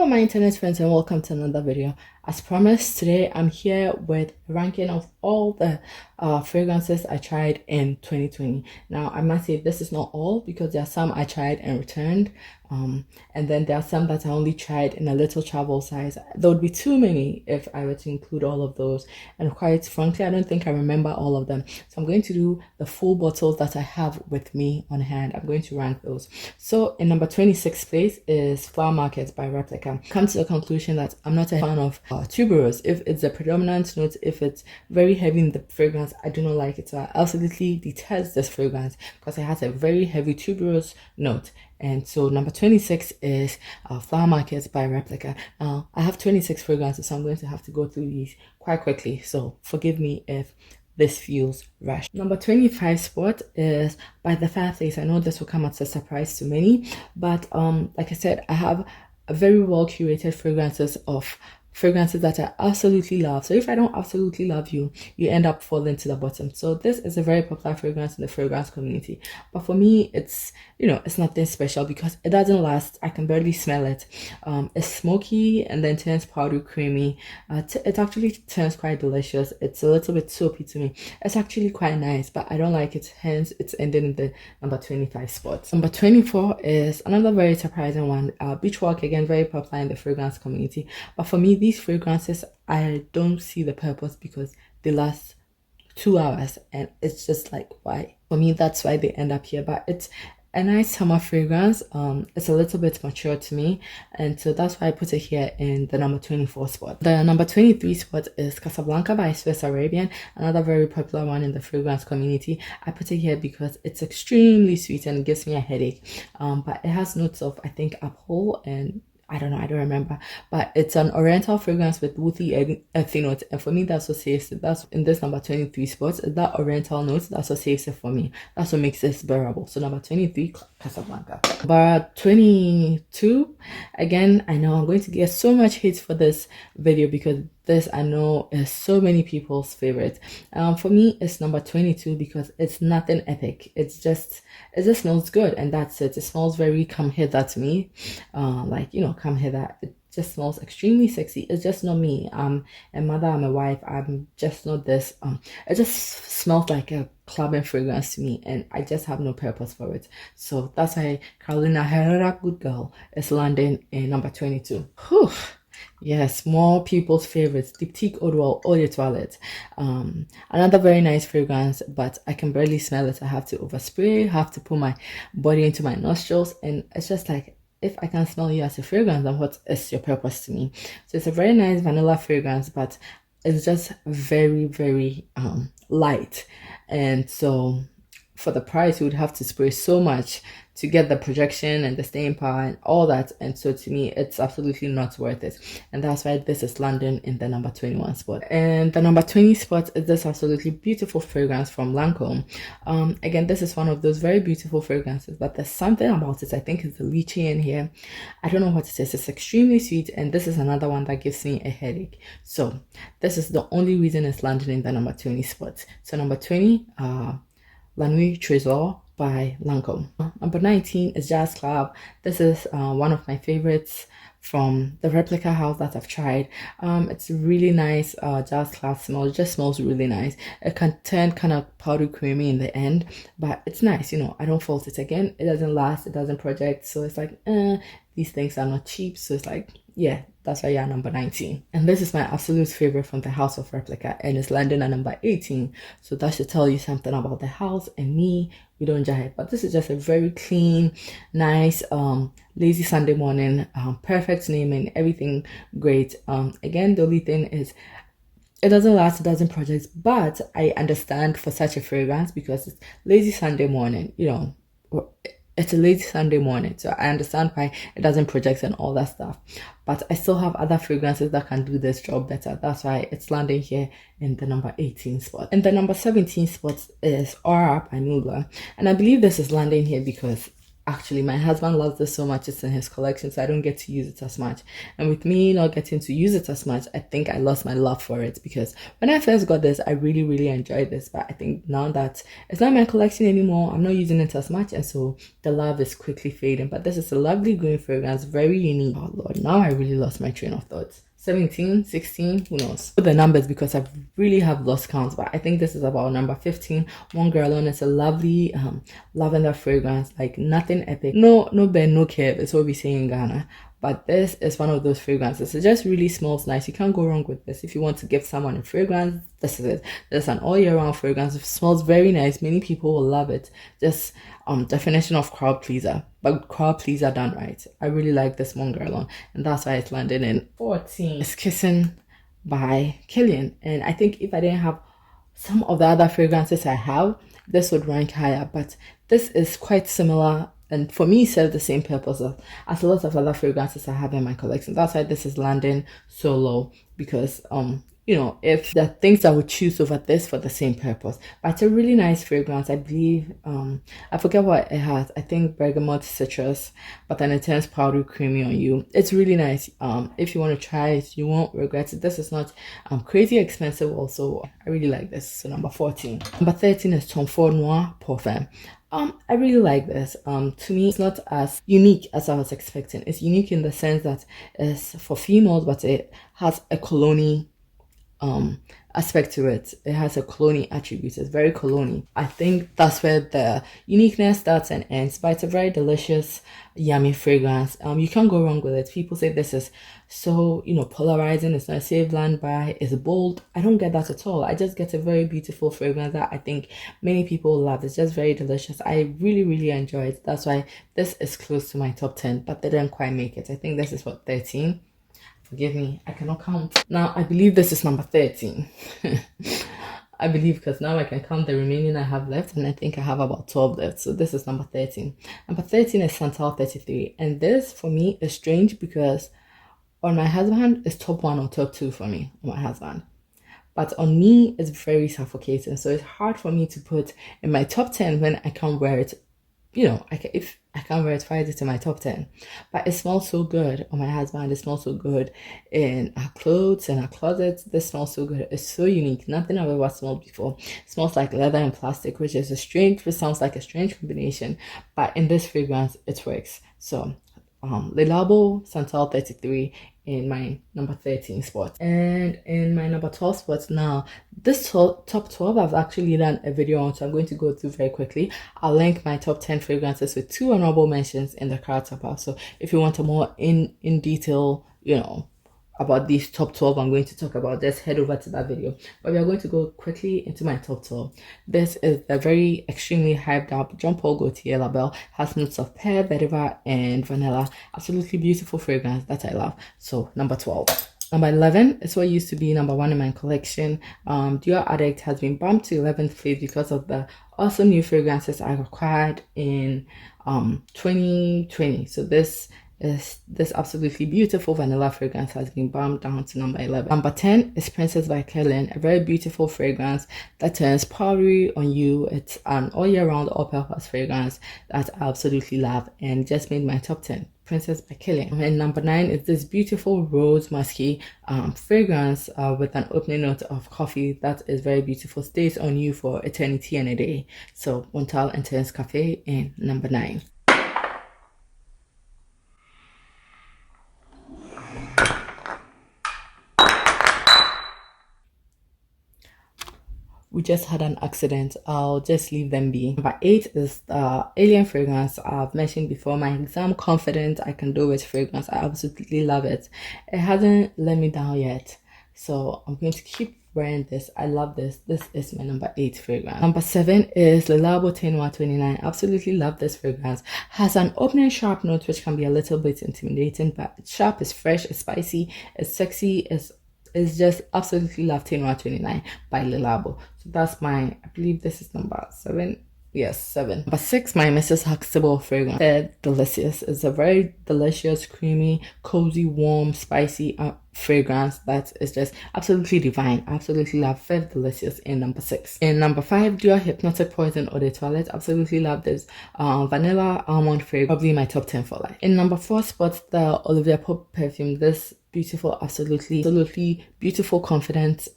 my internet friends, and welcome to another video. As promised, today I'm here with a ranking of all the fragrances I tried in 2020. Now I must say this is not all, because there are some I tried and returned, and then there are some that I only tried in a little travel size. There would be too many if I were to include all of those, and quite frankly I don't think I remember all of them, so I'm going to do the full bottles that I have with me on hand. I'm going to rank those. So in number 26 place is Flower Market by Replica. Come to the conclusion that I'm not a fan of tuberose. If it's a predominant note, if it's very heavy in the fragrance, I do not like it. So I absolutely detest this fragrance because it has a very heavy tuberose note. And so number 26 is Flower Market by Replica. Now I have 26 fragrances, so I'm going to have to go through these quite quickly, so forgive me if this feels rushed. Number 25 spot is by the Fireplace. I know this will come as a surprise to many, but like I said, I have a very well curated fragrances that I absolutely love. So if I don't absolutely love you, you end up falling to the bottom. So this is a very popular fragrance in the fragrance community, but for me it's, you know, it's nothing special because it doesn't last. I can barely smell it. It's smoky and then turns powdery creamy. It actually turns quite delicious. It's a little bit soapy to me. It's actually quite nice, but I don't like it, hence it's ending in the number 25 spot. Number 24 is another very surprising one. Beach Walk, again very popular in the fragrance community, but for me these fragrances, I don't see the purpose because they last 2 hours and it's just like, why? For me that's why they end up here. But it's a nice summer fragrance. It's a little bit mature to me, and so that's why I put it here in the number 24 spot. The number 23 spot is Casablanca by Swiss Arabian, another very popular one in the fragrance community. I put it here because it's extremely sweet and it gives me a headache, but it has notes of, I think, apple and I don't know, I don't remember, but it's an oriental fragrance with woody earthy notes, and for me that's what saves it. That's in this number 23 spot, that oriental notes, that's what saves it for me. That's what makes this bearable. So number 23, Casablanca. But 22, again, I know I'm going to get so much hate for this video because this I know is so many people's favorite. For me it's number 22 because it's nothing epic. It just smells good and that's it. It smells very come hither to me, like, you know, come hither. It just smells extremely sexy. It's just not me. I'm a mother, I'm a wife, I'm just not this. It just smells like a clubbing fragrance to me, and I just have no purpose for it. So that's why Carolina Herrera, good girl, is landing in number 22. Whew. Yes, more people's favorites, Diptyque Eau de Toilette. Another very nice fragrance, but I can barely smell it. I have to overspray, have to put my body into my nostrils, and it's just like, if I can smell you as a fragrance, then what is your purpose to me? So it's a very nice vanilla fragrance, but it's just very, very light, and so for the price you would have to spray so much to get the projection and the staying power and all that, and so to me it's absolutely not worth it, and that's why this is landing in the number 21 spot. And the number 20 spot is this absolutely beautiful fragrance from Lancome. Again, this is one of those very beautiful fragrances, but there's something about it, I think it's the lychee in here. I don't know what it is. It's extremely sweet, and this is another one that gives me a headache. So this is the only reason it's landing in the number 20 spot. So number 20, La Nuit Trésor by Lancome. Number 19 is Jazz Club. This is one of my favorites from the Replica house that I've tried. It's really nice Jazz Club smell. It just smells really nice. It can turn kind of powdery creamy in the end, but it's nice, you know. I don't fault it. Again, it doesn't last, it doesn't project, so it's like these things are not cheap, so it's like, yeah, that's why you're number 19. And this is my absolute favorite from the house of Replica, and it's landing at number 18. So that should tell you something about the house and me. We don't jive, but this is just a very clean, nice, lazy Sunday morning, perfect naming, everything great. Again, the only thing is it doesn't last, it doesn't project, but I understand for such a fragrance because it's lazy Sunday morning, you know. It's a late Sunday morning, so I understand why it doesn't project and all that stuff. But I still have other fragrances that can do this job better. That's why it's landing here in the number 18 spot. And the number 17 spot is Aura by Imelda. And I believe this is landing here because Actually, my husband loves this so much, it's in his collection, so I don't get to use it as much. And with me not getting to use it as much, I think I lost my love for it, because when I first got this, I really enjoyed this. But I think now that it's not in my collection anymore, I'm not using it as much, and so the love is quickly fading. But this is a lovely green fragrance, very unique. Oh Lord, now I really lost my train of thoughts. 17, 16, who knows? Put the numbers because I really have lost counts, but I think this is about number 15. One GUERLAIN. It's a lovely lavender fragrance, like nothing epic, no bend, no curve, it's what we say in Ghana. But this is one of those fragrances. It just really smells nice. You can't go wrong with this. If you want to give someone a fragrance, this is it. This is an all year round fragrance. It smells very nice. Many people will love it. Just definition of crowd pleaser, but crowd pleaser done right. I really like this one GUERLAIN, and that's why it's landed in 14. It's Kissing by KILIAN, and I think if I didn't have some of the other fragrances I have, this would rank higher. But this is quite similar, and for me serves the same purpose as a lot of other fragrances I have in my collection. That's why this is landing so low, because you know, if the things I would choose over this for the same purpose. But it's a really nice fragrance. I believe I forget what it has. I think bergamot, citrus, but then it turns powdery creamy on you. It's really nice. If you want to try it, you won't regret it. This is not crazy expensive also. I really like this. So number 14. Number 13 is Tom Ford Noir Parfum. I really like this. To me, it's not as unique as I was expecting. It's unique in the sense that it's for females, but it has a cologne aspect to it. It has a cologne attribute. It's very cologne. I think that's where the uniqueness starts and ends. But it's a very delicious, yummy fragrance. You can't go wrong with it. People say this is so, you know, polarizing. It's not a safe land by. It's bold. I don't get that at all. I just get a very beautiful fragrance that I think many people love. It's just very delicious. I really enjoy it. That's why this is close to my top 10, but they didn't quite make it. I think this is what, 13. Forgive me, I cannot count. Now, I believe this is number 13. I believe, because now I can count the remaining I have left, and I think I have about 12 left. So this is number 13. Number 13 is Santal 33. And this, for me, is strange because on my husband, it's top 1 or top 2 for me, on my husband. But on me, it's very suffocating. So it's hard for me to put in my top 10 when I can't wear it. You know, if I can't wear it, find it in my top 10. But it smells so good on my husband. It smells so good in our clothes and our closets. This smells so good. It's so unique. Nothing I've ever smelled before. It smells like leather and plastic, which is which sounds like a strange combination. But in this fragrance, it works. So, LABO Santal 33 in my number 13 spot. And in my number 12 spot now, this top 12 I've actually done a video on, so I'm going to go through very quickly. I'll link my top 10 fragrances with 2 honorable mentions in the card top up. So if you want a more in detail, you know, about these top 12 I'm going to talk about, just head over to that video. But we are going to go quickly into my top 12. This is a very extremely hyped up Jean Paul Gaultier label. Has notes of pear, vetiver, and vanilla. Absolutely beautiful fragrance that I love. So number 12. Number 11 is what used to be number 1 in my collection. Your Addict has been bumped to 11th place because of the awesome new fragrances I acquired in 2020. So this absolutely beautiful vanilla fragrance has been bumped down to number 11. Number 10 is Princess by KILIAN, a very beautiful fragrance that turns powdery on you. It's an all year round all-purpose fragrance that I absolutely love and just made my top 10. Princess by KILIAN. And number 9 is this beautiful rose musky fragrance with an opening note of coffee that is very beautiful. Stays on you for eternity and a day. So Montal Intense Cafe in number 9. We just had an accident. I'll just leave them be. Number 8 is the Alien fragrance I've mentioned before. My exam confident I can do it fragrance. I absolutely love it. It hasn't let me down yet, so I'm going to keep wearing this. I love this. This is my number 8 fragrance. Number 7 is Le Labo Tenua 29. Absolutely love this fragrance. Has an opening sharp note which can be a little bit intimidating, but it's sharp, it's fresh, it's spicy, it's sexy, it's just absolutely love Tenua 29 by Le Labo. So that's my, I believe this is number 7. Yes, 7. Number 6, my Mrs. Huxtable fragrance. They're delicious. It's a very delicious, creamy, cozy, warm, spicy fragrance that is just absolutely divine. Absolutely love. Very delicious. In number 6. In number 5, Dior Hypnotic Poison Eau de Toilette. Absolutely love this vanilla almond fragrance. Probably my top 10 for life. In number 4 spot, the Olivia Pope perfume. This beautiful, absolutely beautiful, confident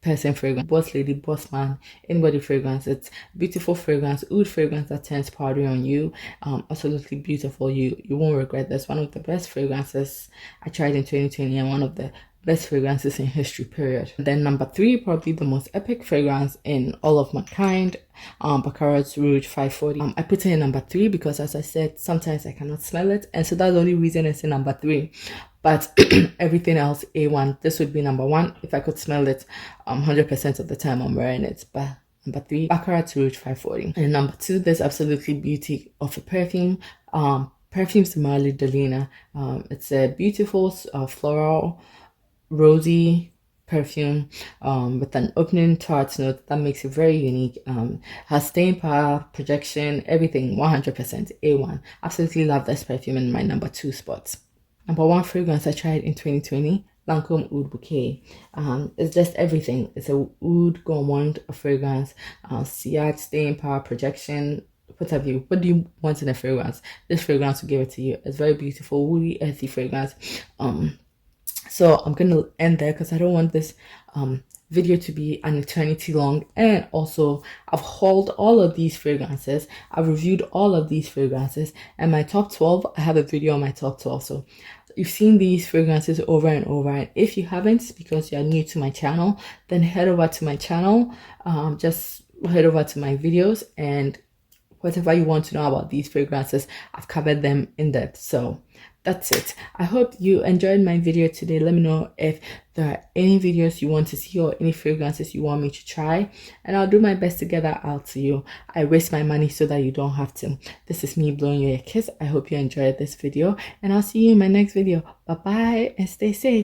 person fragrance, boss lady, boss man, anybody fragrance. It's beautiful fragrance, oud fragrance that turns powdery on you. Absolutely beautiful. You won't regret this. One of the best fragrances I tried in 2020 and one of the best fragrances in history, period. And then number 3, probably the most epic fragrance in all of mankind, Baccarat's Rouge 540. I put it in number 3 because, as I said, sometimes I cannot smell it, and so that's the only reason it's in number 3. But everything else, A1. This would be number 1 if I could smell it 100% of the time I'm wearing it. But number 3, Baccarat's Rouge 540. And number 2, this absolutely beauty of a perfume, Perfumes DELINA. It's a beautiful floral, rosy perfume with an opening tart note that makes it very unique. Has staying power, projection, everything 100% A1. Absolutely love this perfume in my number 2 spot. Number 1 fragrance I tried in 2020, Lancome Oud Bouquet. It's just everything. It's a oud gourmand fragrance, sillage, staying power, projection. What have you? What do you want in a fragrance? This fragrance will give it to you. It's very beautiful, woody, earthy fragrance. So I'm gonna end there because I don't want this video to be an eternity long. And also, I've hauled all of these fragrances. I've reviewed all of these fragrances, and my top 12, I have a video on my top 12. So you've seen these fragrances over and over, and if you haven't, because you're new to my channel, then head over to my channel. Just head over to my videos, and whatever you want to know about these fragrances, I've covered them in depth. So that's it. I hope you enjoyed my video today. Let me know if there are any videos you want to see or any fragrances you want me to try, and I'll do my best to get that out to you. I waste my money so that you don't have to. This is me blowing you a kiss. I hope you enjoyed this video, and I'll see you in my next video. Bye bye and stay safe.